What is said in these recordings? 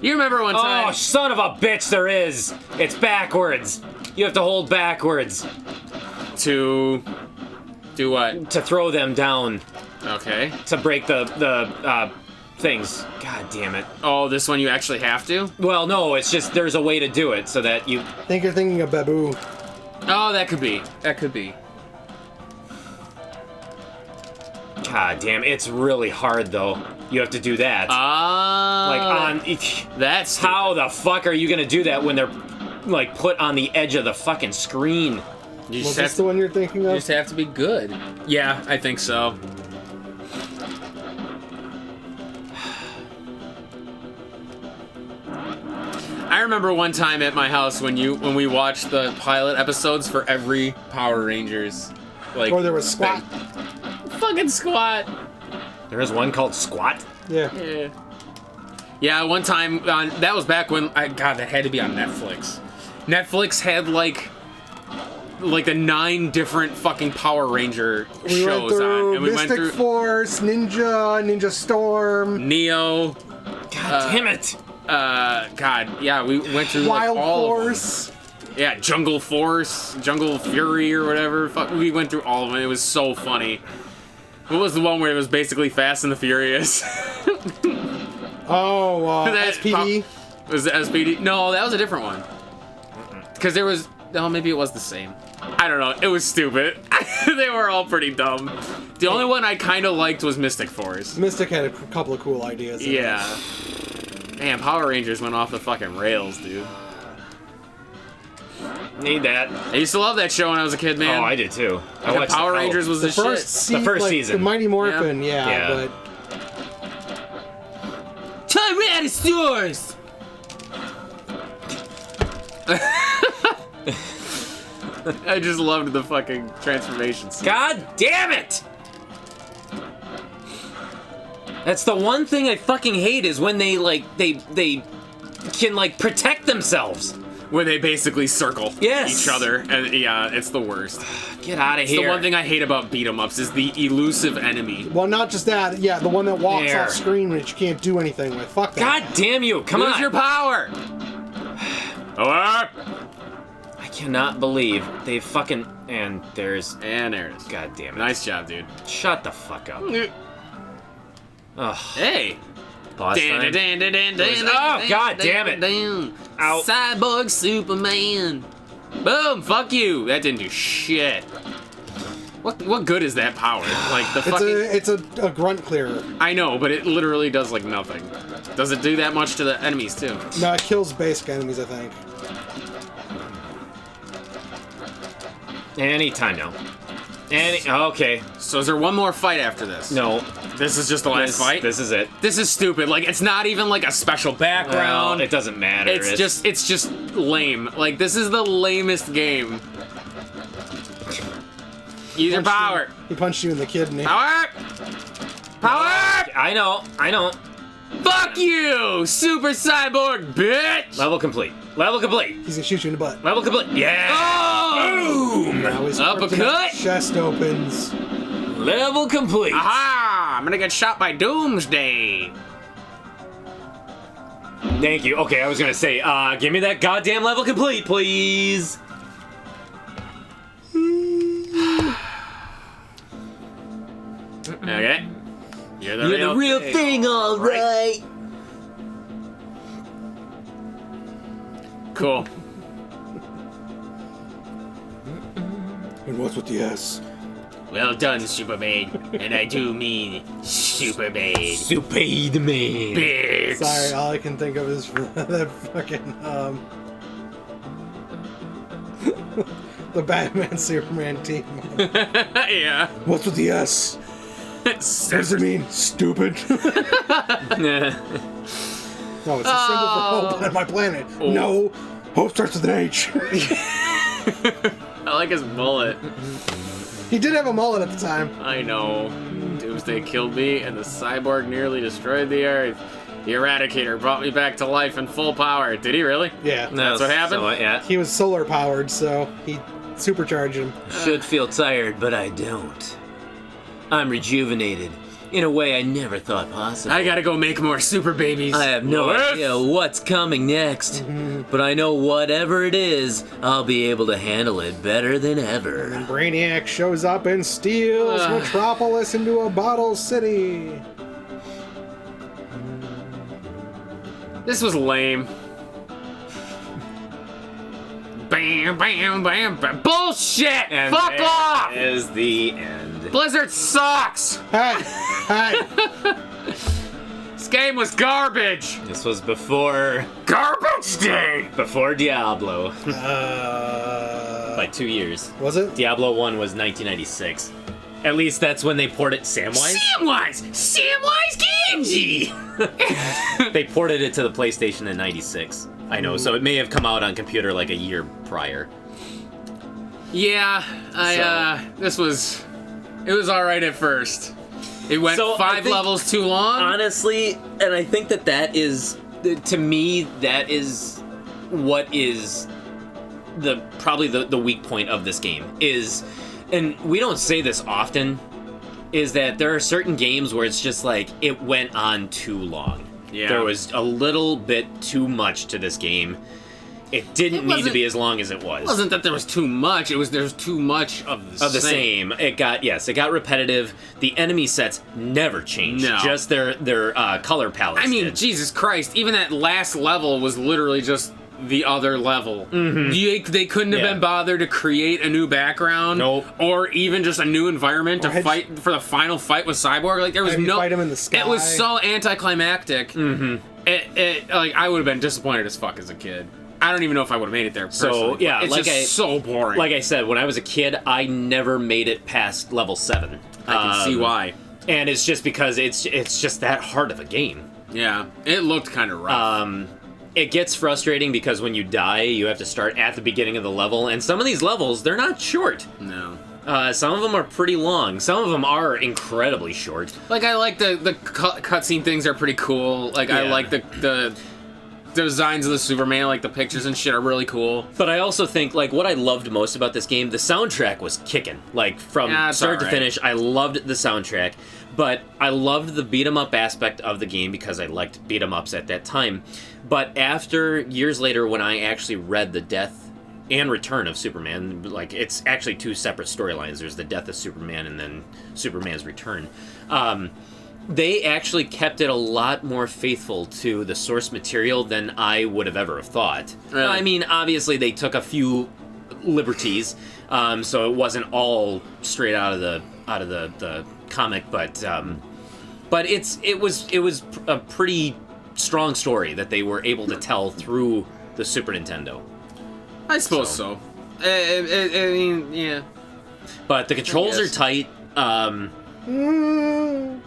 You remember one time? Oh, son of a bitch, there is. It's backwards. You have to hold backwards. To do what? To throw them down. Okay. To break the things. God damn it. Oh, this one you actually have to? Well, no, it's just there's a way to do it so that you... I think you're thinking of Babu. Oh, that could be. That could be. God damn, it's really hard, though. You have to do that. Like, on... That's... How the fuck are you gonna do that when they're, like, put on the edge of the fucking screen? You Was this the one you're thinking of? You just have to be good. Yeah, I think so. I remember one time at my house when we watched the pilot episodes for every Power Rangers. Like, or there was Squat. Fucking Squat. There is one called Squat? Yeah. Yeah, one time, that was back when, God, that had to be on Netflix. Netflix had like the 9 different fucking Power Ranger shows on. And we Mystic went through Force, Ninja Storm, Neo. God damn it. God, yeah, we went through Wild like all Force. of them. Yeah, Jungle Force, Jungle Fury or whatever. Fuck, we went through all of them. It was so funny. What was the one where it was basically Fast and the Furious? SPD? Was it SPD? No, that was a different one. Because there was... Oh, maybe it was the same. I don't know. It was stupid. They were all pretty dumb. The only one I kind of liked was Mystic Force. Mystic had a couple of cool ideas. Yeah. Man, Power Rangers went off the fucking rails, dude. Need that. I used to love that show when I was a kid, man. Oh, I did too. I Like watched Power Rangers was the shit. The first season. The Mighty Morphin, Yeah. but... Tyrannosaurus! I just loved the fucking transformations. God damn it! That's the one thing I fucking hate is when they, like, they can, like, protect themselves. When they basically circle Yes. each other. And yeah, it's the worst. Get out of It's here. the one thing I hate about beat-em-ups is the elusive enemy. Well, not just that. Yeah, the one that walks There. off screen which you can't do anything with. Fuck that. God damn you. Come Lose on. your power! Alert! I cannot believe they fucking... And there's... And there it is. God damn it. Nice job, dude. Shut the fuck up. Ugh. Hey! Boss time. Oh, God damn it. Ow. Cyborg Superman. Boom, fuck you. That didn't do shit. What good is that power? Like the fucking... It's a grunt clearer. I know, but it literally does like nothing. Does it do that much to the enemies too? No, it kills basic enemies, I think. Anytime now. Okay. So is there one more fight after this? No. This is just the last fight? This is it. This is stupid. Like, it's not even like a special background. Well, it doesn't matter. It's just lame. Like, this is the lamest game. Use your power. He punched you in the kidney. Power! Power! I know. Fuck you, Super Cyborg, bitch! Level complete. Level complete. He's gonna shoot you in the butt. Level complete. Yeah. Oh! Boom! Now his Uppercut! kryptonite chest opens. Level complete. Aha! I'm gonna get shot by Doomsday. Thank you. Okay, I was gonna say, give me that goddamn level complete, please. Okay. You're the You're real the real thing, all right. Cool. And what's with the S? Well done, Superman. And I do mean Superman. Superman. Bitch. Sorry, all I can think of is that fucking, the Batman Superman team. Yeah. What's with the S? What does it mean? Stupid? Yeah. No, it's a symbol for hope on my planet. Oh. No, hope starts with an H. I like his mullet. He did have a mullet at the time. I know. Doomsday killed me, and the cyborg nearly destroyed the Earth. The Eradicator brought me back to life in full power. Did he really? Yeah. No, That's what happened? So, yeah. He was solar powered, so he supercharged him. Should feel tired, but I don't. I'm rejuvenated in a way I never thought possible. I gotta go make more super babies. I have no What? idea what's coming next, but I know whatever it is, I'll be able to handle it better than ever. Brainiac shows up and steals Metropolis into a bottle city. This was lame. Bam, bam, bam, bam. Bullshit! And Fuck there off! is the end. Blizzard sucks! Hey! This game was garbage! This was before Garbage day! before Diablo by 2 years. Was it? Diablo 1 was 1996. At least that's when they ported Samwise. Samwise Genji! They ported it to the PlayStation in 96. I know, so it may have come out on computer like a year prior. Yeah, it was alright at first. It went So, I 5 think- levels too long. Honestly, and I think that is, to me, that is what is probably the weak point of this game is, and we don't say this often, is that there are certain games where it's just like, it went on too long. Yeah. There was a little bit too much to this game. It didn't need to wasn't- be as long as it was. It wasn't that there was too much, there was too much of the Same. It got repetitive. The enemy sets never changed. No. Just their color palettes. I mean, did. Jesus Christ, even that last level was literally just the other level. They couldn't have Yeah. been bothered to create a new background, Nope. or even just a new environment to had- fight for the final fight with Cyborg. Like there was Have you no. fight him in the sky? It was so anticlimactic. It like I would have been disappointed as fuck as a kid. I don't even know if I would have made it there. So, personally, yeah, but it's like just so boring. Like I said, when I was a kid, I never made it past level 7. I can see why. And it's just because it's just that hard of a game. Yeah, it looked kind of rough. It gets frustrating because when you die, you have to start at the beginning of the level, and some of these levels, they're not short. No. Some of them are pretty long. Some of them are incredibly short. Like I like the cutscene things are pretty cool. Like I Yeah. like the designs of the Superman, like the pictures and shit are really cool. But I also think, like, what I loved most about this game, the soundtrack was kicking. Like, from Yeah, it's start to alright. finish, I loved the soundtrack. But I loved the beat-em-up aspect of the game because I liked beat-em-ups at that time. But after, years later, when I actually read the death and return of Superman, like, it's actually 2 separate storylines. There's the death of Superman and then Superman's return. They actually kept it a lot more faithful to the source material than I would have ever thought. Really? I mean, obviously they took a few liberties, so it wasn't all straight out of the comic, but it was a pretty strong story that they were able to tell through the Super Nintendo. I suppose so. I mean, yeah. But the controls I are guess. tight.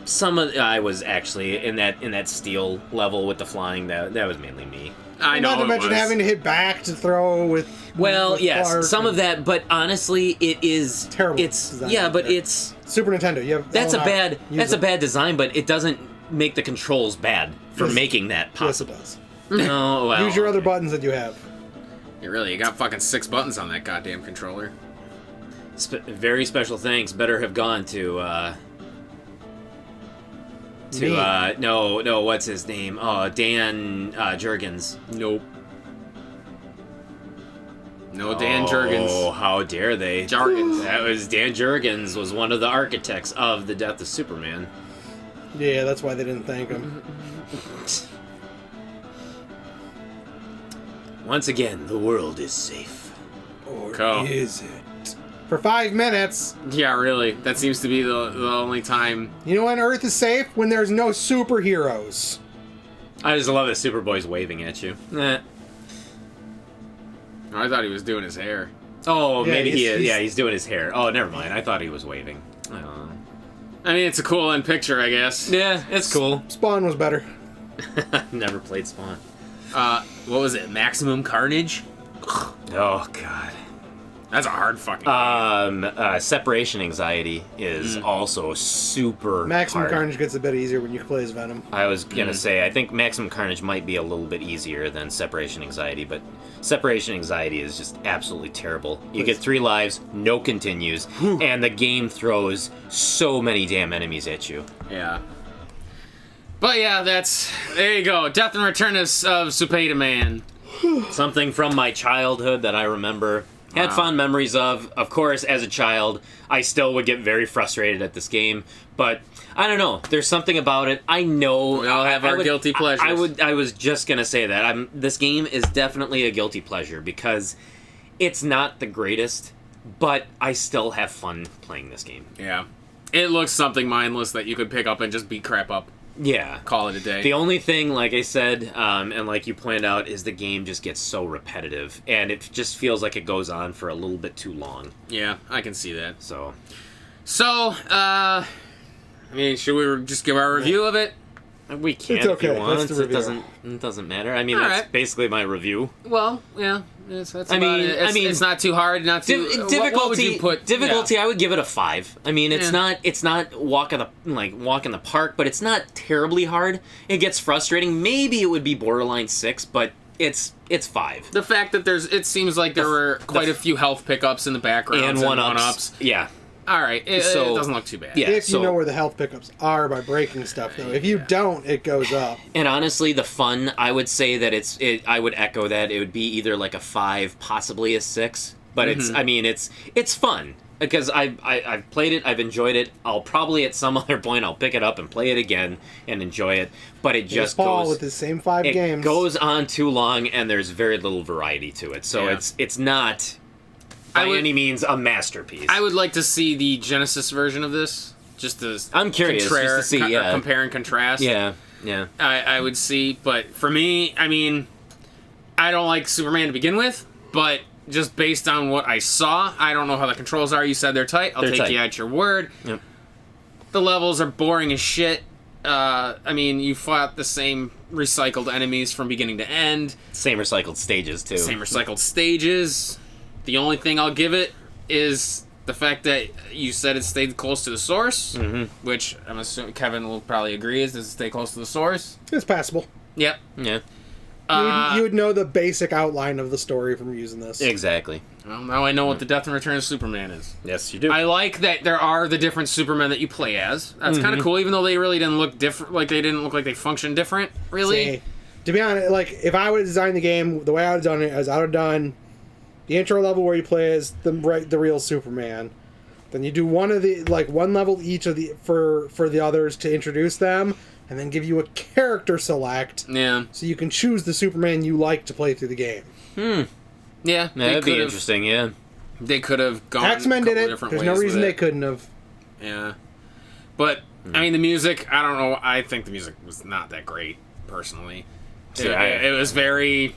Some of I was actually in that steel level with the flying. That was mainly me. I know. Not to it mention was. having to hit back to throw with. Well, with yes, Clark some and of that, but honestly, it is Terrible It's design yeah, right but there. it's Super Nintendo. You have that's a all bad out. Use that's a it. bad design, but it doesn't make the controls bad for Yes. making that Yes, it possible. does. No, well, Use your other okay. buttons that you have. You got fucking 6 buttons on that goddamn controller. Very special thanks better have gone to Me. no, what's his name? Oh, Dan Jurgens. Nope. No Dan Jurgens. Oh, how dare they? Jurgens. That was Dan Jurgens was one of the architects of the death of Superman. Yeah, that's why they didn't thank him. Once again, the world is safe. Or Cool. is it? For 5 minutes. Yeah, really. That seems to be the only time. You know when Earth is safe? When there's no superheroes. I just love that Superboy's waving at you. I thought he was doing his hair. Oh, Yeah, maybe he he's- is. he's- Yeah, he's doing his hair. Oh, never mind. I thought he was waving. I mean, it's a cool end picture, I guess. Yeah, it's cool. Spawn was better. Never played Spawn. What was it? Maximum Carnage? Oh, God. That's a hard fucking game. Separation anxiety is also super Maximum hard. Carnage gets a bit easier when you play as Venom. I was gonna say, I think Maximum Carnage might be a little bit easier than Separation Anxiety, but Separation Anxiety is just absolutely terrible. You get 3 lives, no continues, and the game throws so many damn enemies at you. Yeah. But yeah, there you go. Death and Return of Supeda Man. Something from my childhood that I remember. Had fond memories of. Of course, as a child, I still would get very frustrated at this game, but I don't know. There's something about it. I know We all have our guilty pleasures. I was just gonna say that. This game is definitely a guilty pleasure because it's not the greatest, but I still have fun playing this game. Yeah. It looks something mindless that you could pick up and just beat crap up. Yeah. Call it a day. The only thing, like I said, and like you pointed out, is the game just gets so repetitive, and it just feels like it goes on for a little bit too long. Yeah, I can see that. So, I mean, should we just give our review of it? we can It's if okay. you want. That's the review. It doesn't matter. I mean, All that's right. basically my review. Well, yeah. That's I mean- about it. I mean- it's not too hard, not too... Difficulty. What would you put? Difficulty. I would give it a 5. I mean, it's Yeah. not walk in the park, but it's not terribly hard. It gets frustrating. Maybe it would be borderline 6, but it's 5. The fact that it seems like there were quite a few health pickups in the background And one-ups. Yeah. All right, it So- doesn't look too bad. Yeah. If so- you know where the health pickups are by breaking stuff, though. If you don't, it goes up. And honestly, the fun, I would say that I would echo that. It would be either like a 5, possibly a 6. But it's fun. Because I've played it, I've enjoyed it. I'll probably at some other point I'll pick it up and play it again and enjoy it. But it just Paul goes with the same 5 it games. goes on too long, and there's very little variety to it. So Yeah. it's not by any means a masterpiece. I would like to see the Genesis version of this, just to I'm curious just to see, yeah. compare and contrast. yeah. I would see, but for me, I mean, I don't like Superman to begin with, but just based on what I saw, I don't know how the controls are. You said they're tight. I'll They're take tight. you at your word. Yep. The levels are boring as shit. I mean, you fought the same recycled enemies from beginning to end. Same recycled stages too. Same recycled stages. The only thing I'll give it is the fact that you said it stayed close to the source, which I'm assuming Kevin will probably agree is, does it stay close to the source? It's passable. Yep. Yeah. You would know the basic outline of the story from using this. Exactly. Well, now I know what the Death and Return of Superman is. Yes, you do. I like that there are the different Supermen that you play as. That's kind of cool, even though they really didn't look different. Like, they didn't look like they functioned different, really. See, to be honest, like, if I would have designed the game, the way I would have done it is I would have done the intro level where you play as the real Superman. Then you do one level each of the for the others to introduce them, and then give you a character select Yeah. so you can choose the Superman you like to play through the game. Yeah. That'd be interesting, yeah. They could have gone X-Men a did couple it. different There's ways no with reason it. they couldn't have. Yeah. But, I mean, the music, I don't know. I think the music was not that great, personally. It was very...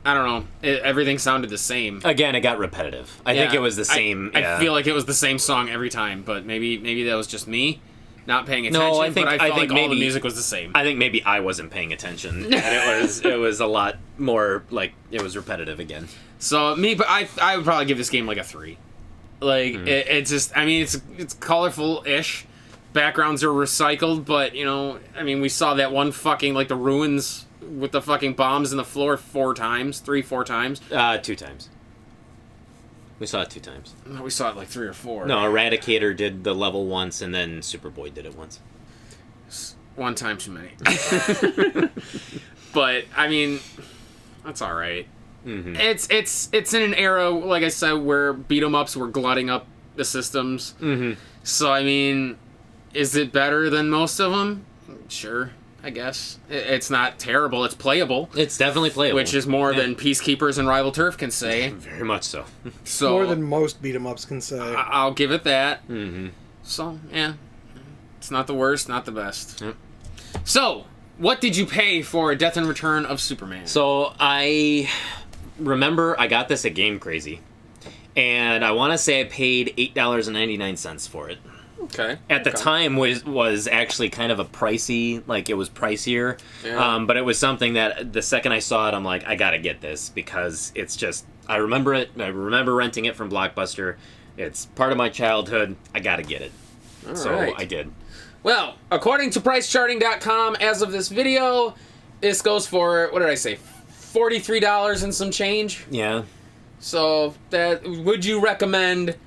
I don't know. Everything sounded the same. Again, it got repetitive. I think it was the same. I feel like it was the same song every time, but maybe that was just me not paying attention. No, I think but I felt like all maybe the music was the same. I think maybe I wasn't paying attention, and it was a lot more like it was repetitive again. So but I would probably give this game like a 3. Like it's just, I mean, it's colorful-ish. Backgrounds are recycled, but I mean, we saw that one fucking the ruins with the fucking bombs in the floor 4 times. 4 times. 2 times. We saw it 2 times. No, we saw it like 3 or 4. No, Eradicator did the level once, and then Superboy did it once. 1 time too many. But I mean, that's all right. It's in an era, like I said, where beat 'em ups were glutting up the systems. So I mean, is it better than most of them? Sure, I guess. It's not terrible. It's playable. It's definitely playable, Which is more than Peacekeepers and Rival Turf can say. very much so. So More than most beat 'em ups can say. I'll give it that. So yeah, it's not the worst, not the best. Yep. So, what did you pay for Death and Return of Superman? So I remember I got this at Game Crazy, and I want to say I paid $8.99 for it. Okay. At the time was actually kind of a pricey, like it was pricier, Yeah. but it was something that the second I saw it, I'm like, I gotta get this because it's just I remember it. I remember renting it from Blockbuster. It's part of my childhood. I gotta get it. So right. I did. Well, according to PriceCharting.com, as of this video, this goes for, what did I say, $43 and some change? Yeah. So, would you recommend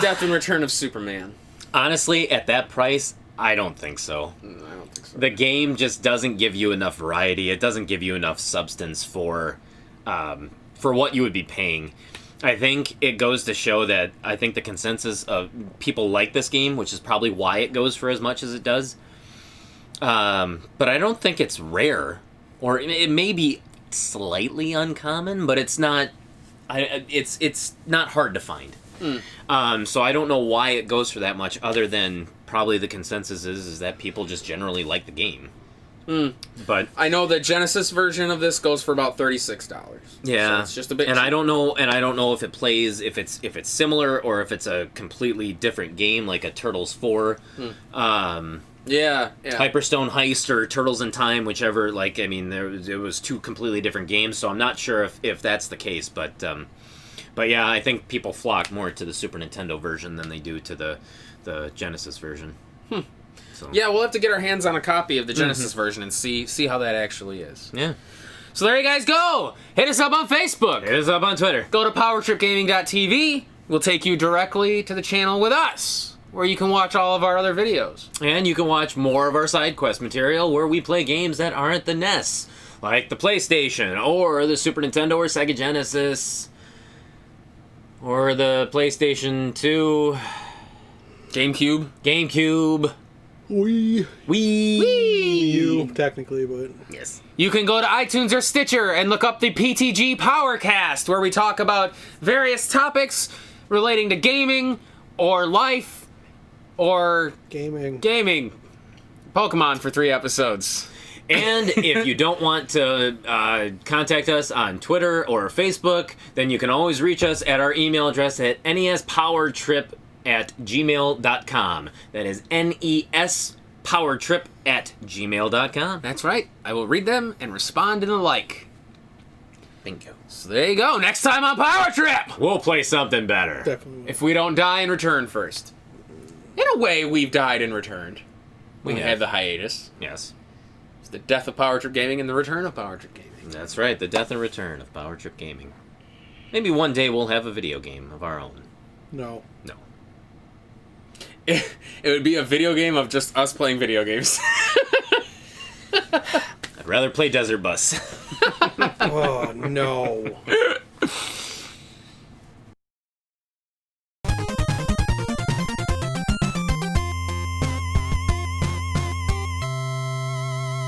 Death and Return of Superman? Honestly, at that price, I don't think so. I don't think so. The game just doesn't give you enough variety. It doesn't give you enough substance for what you would be paying. I think it goes to show that I think the consensus of people like this game, which is probably why it goes for as much as it does. But I don't think it's rare, or it may be slightly uncommon, but it's not. It's not hard to find. So I don't know why it goes for that much, other than probably the consensus is that people just generally like the game. But I know the Genesis version of this goes for about $36. Yeah, so it's just a bit. And I don't know if it plays if it's similar or if it's a completely different game, like a Turtles 4. Yeah. Hyperstone Heist or Turtles in Time, whichever. Like, I mean, it was two completely different games, so I'm not sure if that's the case. But yeah, I think people flock more to the Super Nintendo version than they do to the Genesis version. So. Yeah, we'll have to get our hands on a copy of the Genesis version and see how that actually is. Yeah. So there you guys go. Hit us up on Facebook. Hit us up on Twitter. Go to PowerTripGaming.tv. We'll take you directly to the channel with us, where you can watch all of our other videos. And you can watch more of our side quest material where we play games that aren't the NES, like the PlayStation, or the Super Nintendo or Sega Genesis, or the PlayStation 2, GameCube. Wii Wii. Technically, but Yes. You can go to iTunes or Stitcher and look up the PTG Powercast, where we talk about various topics relating to gaming or life or gaming. Pokemon for 3 episodes. And if you don't want to contact us on Twitter or Facebook, then you can always reach us at our email address at nespowertrip@gmail.com. That is nespowertrip@gmail.com. That's right. I will read them and respond in the like. Bingo. So there you go. Next time on Power Trip! We'll play something better. Definitely. If we don't die and return first. In a way, we've died and returned. We have. had the hiatus. Yes. It's the death of Power Trip Gaming and the return of Power Trip Gaming. That's right. The death and return of Power Trip Gaming. Maybe one day we'll have a video game of our own. No. It would be a video game of just us playing video games. I'd rather play Desert Bus. Oh, no.